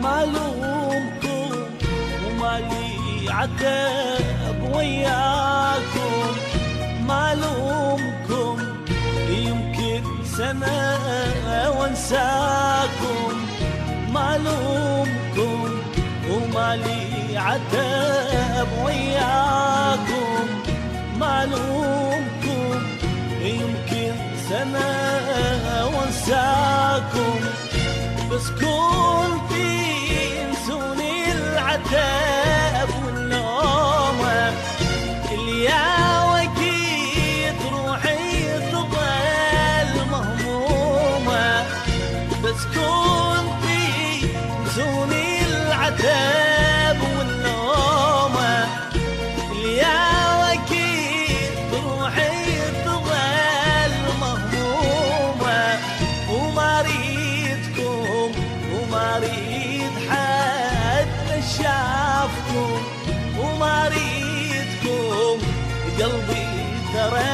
ما لومكم ومالي عتب وياكم، ما لومكم يمكن سنة وانساكم، ما لومكم ومالي عتب وياكم، ما لومكم يمكن سنة وانساكم، بس كنتي انسوني العتب واللومة اليا وكيد روحي تظل مهمومة، بس كنتي انسوني العتب واللومة اليا وكيد روحي تظل مهمومة، وما اريدكم وما اريد حد شافكم، وما اريدكم قلبي ترى